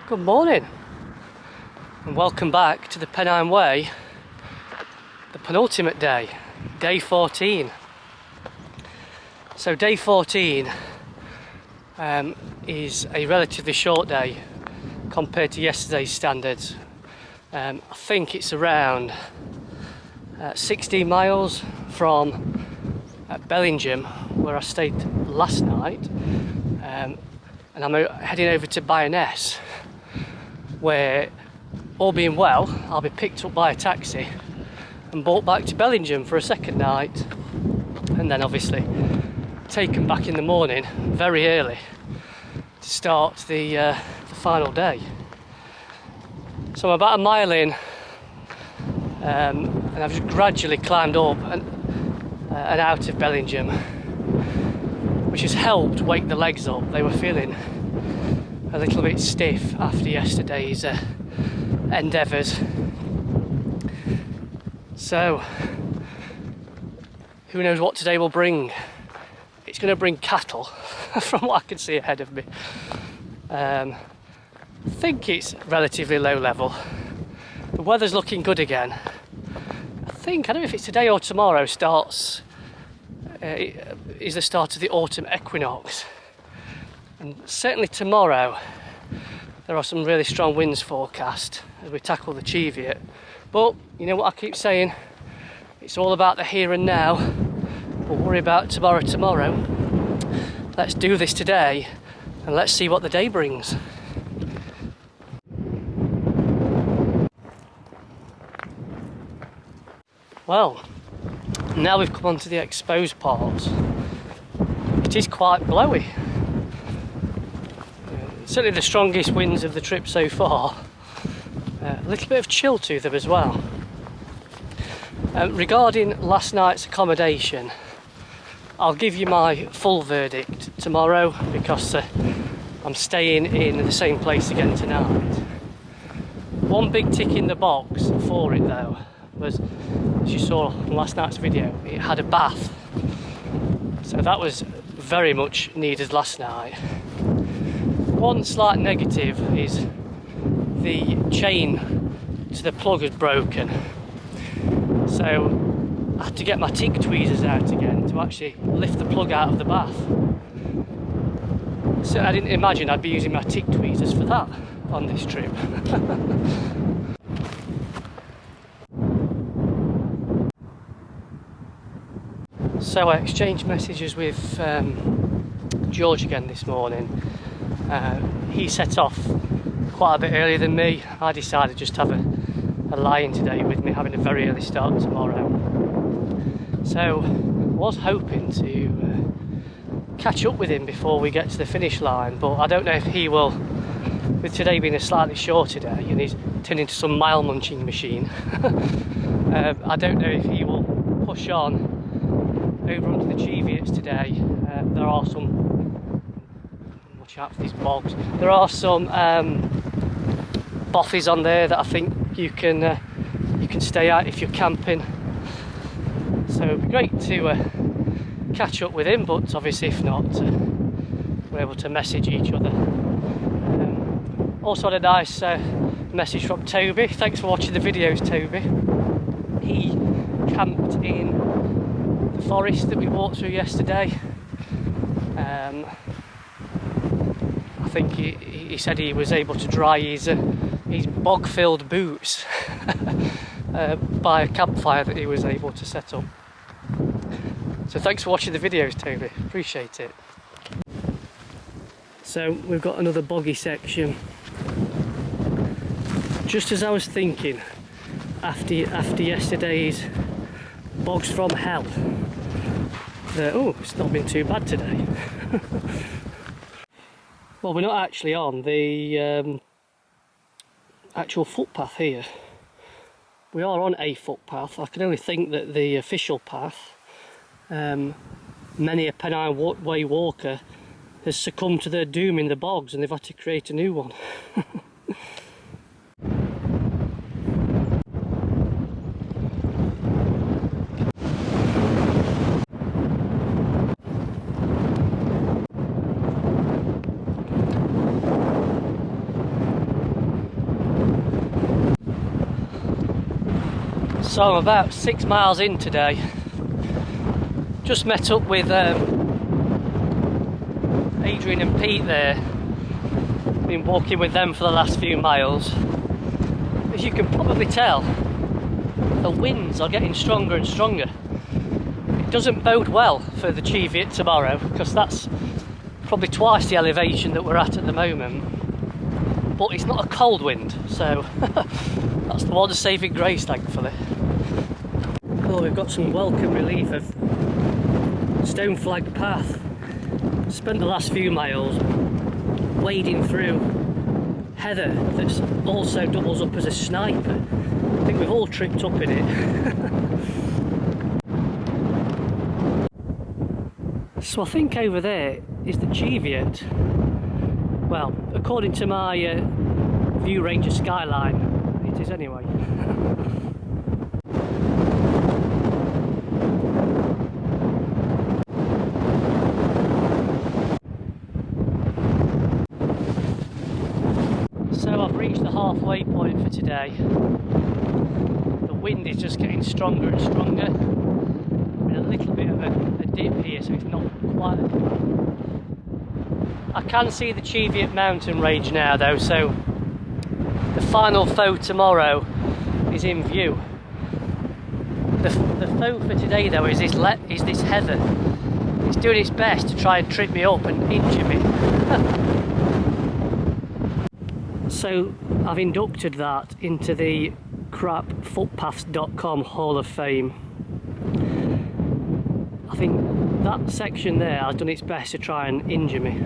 Good morning and welcome back to the Pennine Way, the penultimate day, day 14. So day 14 is a relatively short day compared to yesterday's standards. I think it's around 16 miles from Bellingham, where I stayed last night, and I'm heading over to Byrness, where, all being well, I'll be picked up by a taxi and brought back to Bellingham for a second night, and then obviously taken back in the morning very early to start the final day. So I'm about a mile in, and I've just gradually climbed up and out of Bellingham, which has helped wake the legs up. They were feeling a little bit stiff after yesterday's endeavours. So who knows what today will bring. It's going to bring cattle from what I can see ahead of me. I think it's relatively low level. The weather's looking good again. I don't know if it's today or tomorrow is the start of the autumn equinox. And certainly tomorrow there are some really strong winds forecast as we tackle the Cheviot. But you know what I keep saying, it's all about the here and now. We'll worry about tomorrow. Let's do this today and let's see what the day brings. Well, now we've come on to the exposed parts. It is quite blowy. Certainly the strongest winds of the trip so far. A little bit of chill to them as well. Regarding last night's accommodation, I'll give you my full verdict tomorrow because I'm staying in the same place again tonight. One big tick in the box for it though was, as you saw in last night's video, it had a bath. So that was very much needed last night. One slight negative is the chain to the plug is broken. So I had to get my tick tweezers out again to actually lift the plug out of the bath. So I didn't imagine I'd be using my tick tweezers for that on this trip. So I exchanged messages with George again this morning. He set off quite a bit earlier than me. I decided just to have a lie-in today with me having a very early start tomorrow. So I was hoping to catch up with him before we get to the finish line, but I don't know if he will, with today being a slightly shorter day and he's turned into some mile munching machine. I don't know if he will push on over onto the Cheviots today. There are some, watch out for these bogs, there are some bothies on there that I think you can stay at if you're camping. So it'd be great to catch up with him, but obviously if not, we're able to message each other. Also had a nice message from Toby. Thanks for watching the videos, Toby. He camped in the forest that we walked through yesterday. I think he said he was able to dry his bog-filled boots by a campfire that he was able to set up. So thanks for watching the videos, Toby, appreciate it. So we've got another boggy section. Just as I was thinking, after yesterday's bogs from hell, it's not been too bad today. Well, we're not actually on the actual footpath here. We are on a footpath. I can only think that the official path, many a Pennine Way walker has succumbed to their doom in the bogs and they've had to create a new one. So I'm about 6 miles in today. Just met up with Adrian and Pete there. Been walking with them for the last few miles. As you can probably tell, the winds are getting stronger and stronger. It doesn't bode well for the Cheviot tomorrow, because that's probably twice the elevation that we're at the moment. But it's not a cold wind, so that's the one saving grace, thankfully. Oh, we've got some welcome relief of stone flagged path. Spent the last few miles wading through heather that's also doubles up as a sniper. I think we've all tripped up in it. So I think over there is the Cheviot. Well, according to my View Ranger skyline, it is anyway. So I've reached the halfway point for today. The wind is just getting stronger and stronger. We're in a little bit of a dip here, so it's not quite. I can see the Cheviot mountain range now though, so the final foe tomorrow is in view. The foe for today though is this heather. It's doing its best to try and trip me up and injure me. So I've inducted that into the crapfootpaths.com Hall of Fame. I think that section there has done its best to try and injure me.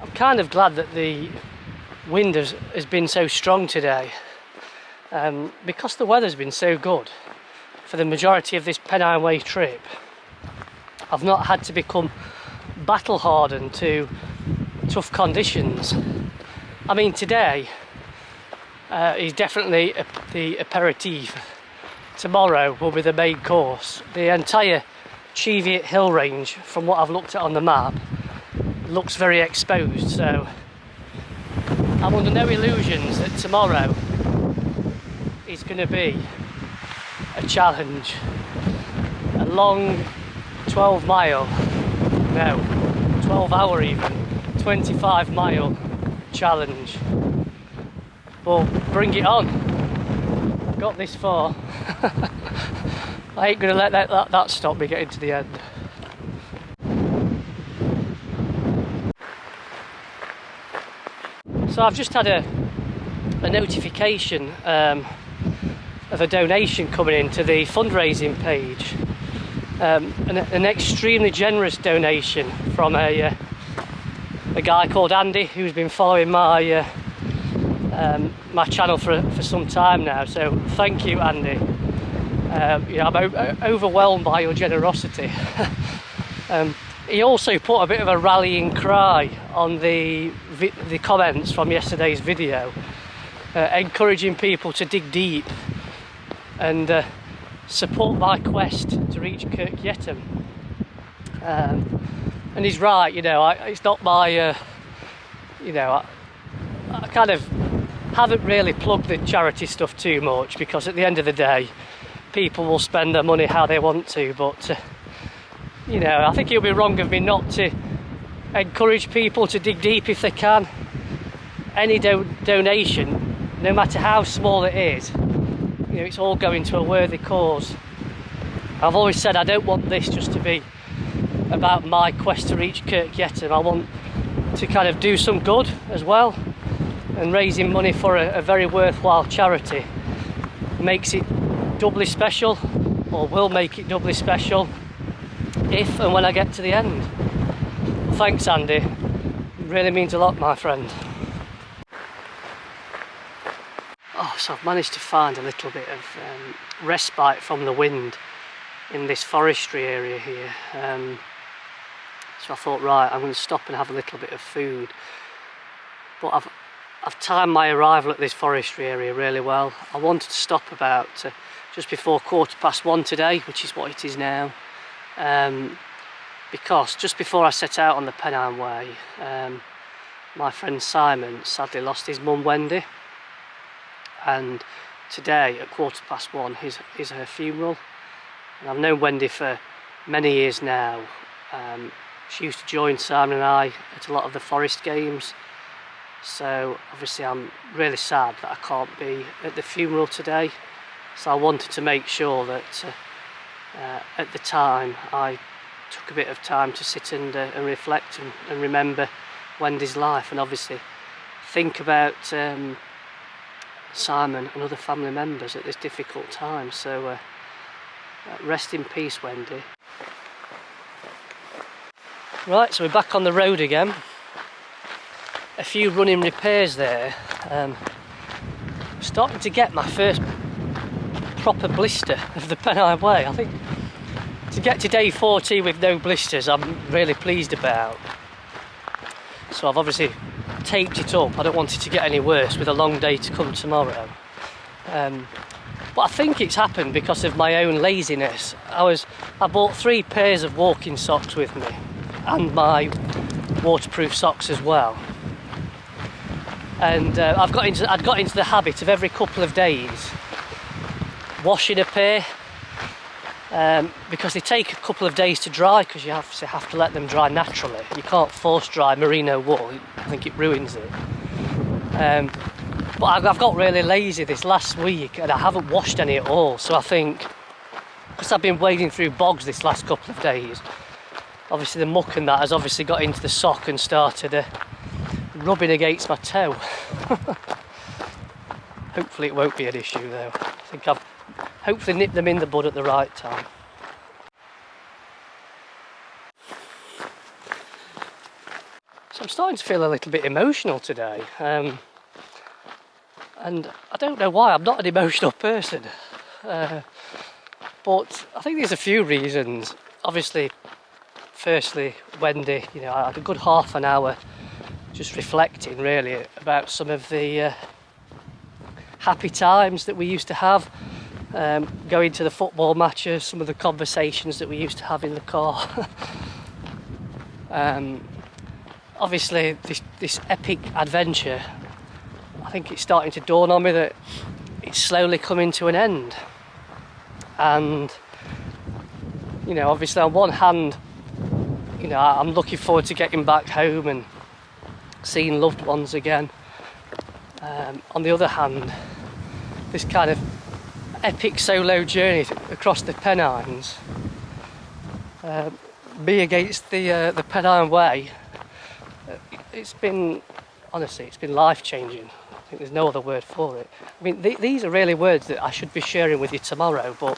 I'm kind of glad that the wind has been so strong today, because the weather's been so good for the majority of this Pennine Way trip. I've not had to become battle hardened to tough conditions. I mean, today is definitely the aperitif. Tomorrow will be the main course. The entire Cheviot hill range, from what I've looked at on the map, looks very exposed, so I'm under no illusions that tomorrow is going to be a challenge. A long 12 hour even, 25 mile challenge. But bring it on. I've got this far. I ain't going to let that stop me getting to the end. So I've just had a notification of a donation coming into the fundraising page. An extremely generous donation from a guy called Andy, who's been following my my channel for some time now. So thank you, Andy. I'm overwhelmed by your generosity. He also put a bit of a rallying cry on the comments from yesterday's video, encouraging people to dig deep and support my quest to reach Kirk Yettam. And he's right, it's not my, I kind of haven't really plugged the charity stuff too much, because at the end of the day, people will spend their money how they want to, but I think it would be wrong of me not to encourage people to dig deep if they can. Any donation, no matter how small it is, it's all going to a worthy cause. I've always said I don't want this just to be about my quest to reach Kirk Yettam. I want to kind of do some good as well, and raising money for a very worthwhile charity makes it doubly special, or will make it doubly special if and when I get to the end. Thanks, Andy. It really means a lot, my friend. Oh, so I've managed to find a little bit of respite from the wind in this forestry area here. So I thought, right, I'm going to stop and have a little bit of food. But I've timed my arrival at this forestry area really well. I wanted to stop about just before 1:15 today, which is what it is now. Because just before I set out on the Pennine Way, my friend Simon sadly lost his mum Wendy. and today at 1:15 is her funeral. And I've known Wendy for many years now. She used to join Simon and I at a lot of the Forest games, so obviously I'm really sad that I can't be at the funeral today. So I wanted to make sure that at the time I took a bit of time to sit and reflect and remember Wendy's life, and obviously think about Simon and other family members at this difficult time. So rest in peace, Wendy. Right, so we're back on the road again. A few running repairs there. Starting to get my first proper blister of the Pennine Way. I think to get to day 40 with no blisters, I'm really pleased about. So I've obviously taped it up. I don't want it to get any worse with a long day to come tomorrow. But I think it's happened because of my own laziness. I bought 3 pairs of walking socks with me, and my waterproof socks as well. And I'd got into the habit of every couple of days washing a pair, because they take a couple of days to dry, because you have to let them dry naturally. You can't force dry merino wool. I think it ruins it. But I've got really lazy this last week and I haven't washed any at all. So I think, because I've been wading through bogs this last couple of days, obviously the muck and that has obviously got into the sock and started rubbing against my toe. Hopefully it won't be an issue though. I think I've hopefully nipped them in the bud at the right time. So I'm starting to feel a little bit emotional today. And I don't know why. I'm not an emotional person. But I think there's a few reasons. Obviously, firstly, Wendy, I had a good half an hour just reflecting really about some of the happy times that we used to have, going to the football matches, some of the conversations that we used to have in the car. Obviously, this epic adventure, I think it's starting to dawn on me that it's slowly coming to an end. And obviously on one hand, I'm looking forward to getting back home and seeing loved ones again. On the other hand, this kind of epic solo journey across the Pennines, me against the Pennine Way, it's been life-changing. I think there's no other word for it. I mean, these are really words that I should be sharing with you tomorrow, but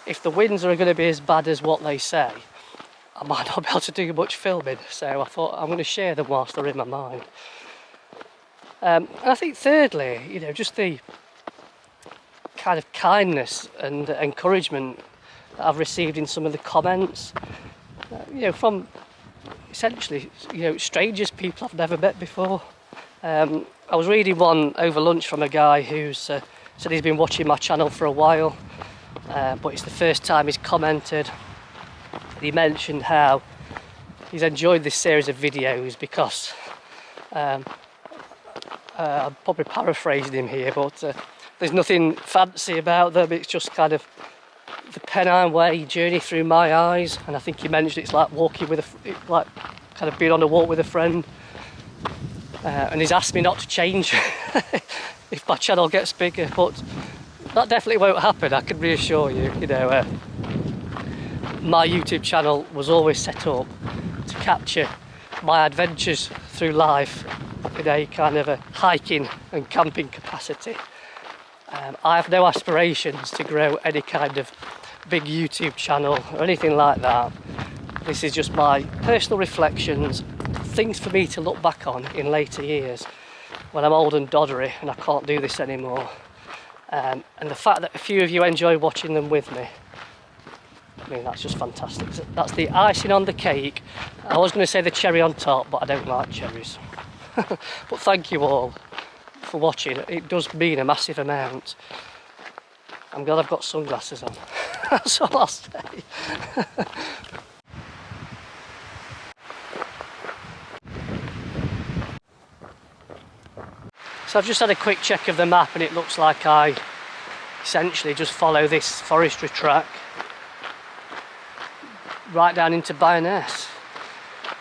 if the winds are going to be as bad as what they say, I might not be able to do much filming, so I thought I'm going to share them whilst they're in my mind. And I think thirdly, just the kind of kindness and encouragement that I've received in some of the comments, from essentially, strangers, people I've never met before. I was reading one over lunch from a guy who's said he's been watching my channel for a while, but it's the first time he's commented. He mentioned how he's enjoyed this series of videos because, I'm probably paraphrasing him here, but there's nothing fancy about them. It's just kind of the Pennine Way journey through my eyes, and I think he mentioned it's like walking like kind of being on a walk with a friend. And he's asked me not to change if my channel gets bigger, but that definitely won't happen, I can reassure you. My YouTube channel was always set up to capture my adventures through life in a kind of a hiking and camping capacity. I have no aspirations to grow any kind of big YouTube channel or anything like that. This is just my personal reflections, things for me to look back on in later years when I'm old and doddery and I can't do this anymore. And the fact that a few of you enjoy watching them with me, I mean, that's just fantastic. That's the icing on the cake. I was going to say the cherry on top, but I don't like cherries. But thank you all for watching. It does mean a massive amount. I'm glad I've got sunglasses on. That's all I'll say. So I've just had a quick check of the map, and it looks like I essentially just follow this forestry track right down into Byrness.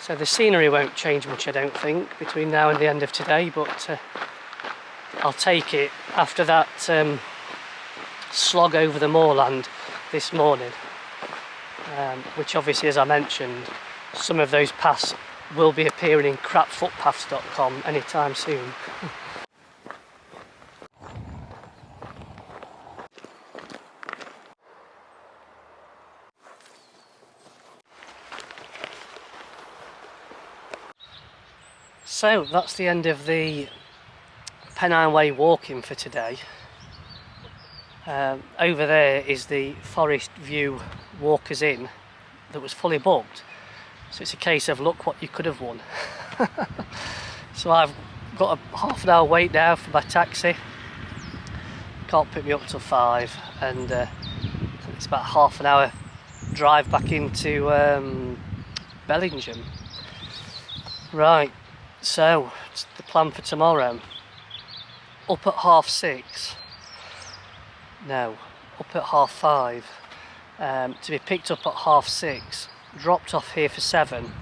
So the scenery won't change much, I don't think, between now and the end of today, but I'll take it after that slog over the moorland this morning, which obviously, as I mentioned, some of those paths will be appearing in crapfootpaths.com anytime soon. So that's the end of the Pennine Way walking for today. Over there is the Forest View Walkers Inn that was fully booked, so it's a case of look what you could have won. So I've got a half an hour wait now for my taxi. Can't pick me up till 5, and I think it's about half an hour drive back into Bellingham. Right, so it's the plan for tomorrow. Up at 6:30. No, up at 5:30. To be picked up at 6:30. Dropped off here for 7.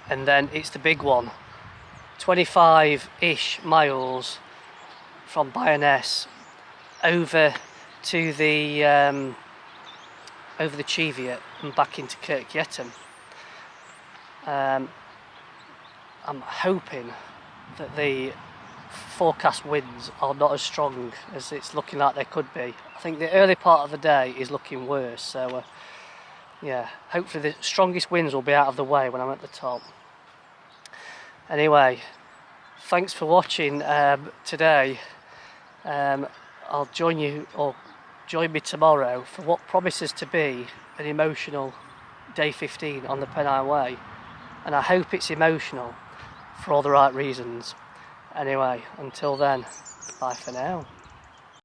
And then it's the big one. 25-ish miles from Byrness over to the Cheviot and back into Kirkyeton. I'm hoping that the forecast winds are not as strong as it's looking like they could be. I think the early part of the day is looking worse, so yeah, hopefully the strongest winds will be out of the way when I'm at the top. Anyway, thanks for watching today. I'll join you, or join me tomorrow, for what promises to be an emotional day 15 on the Pennine Way, and I hope it's emotional for all the right reasons. Anyway, until then, bye for now.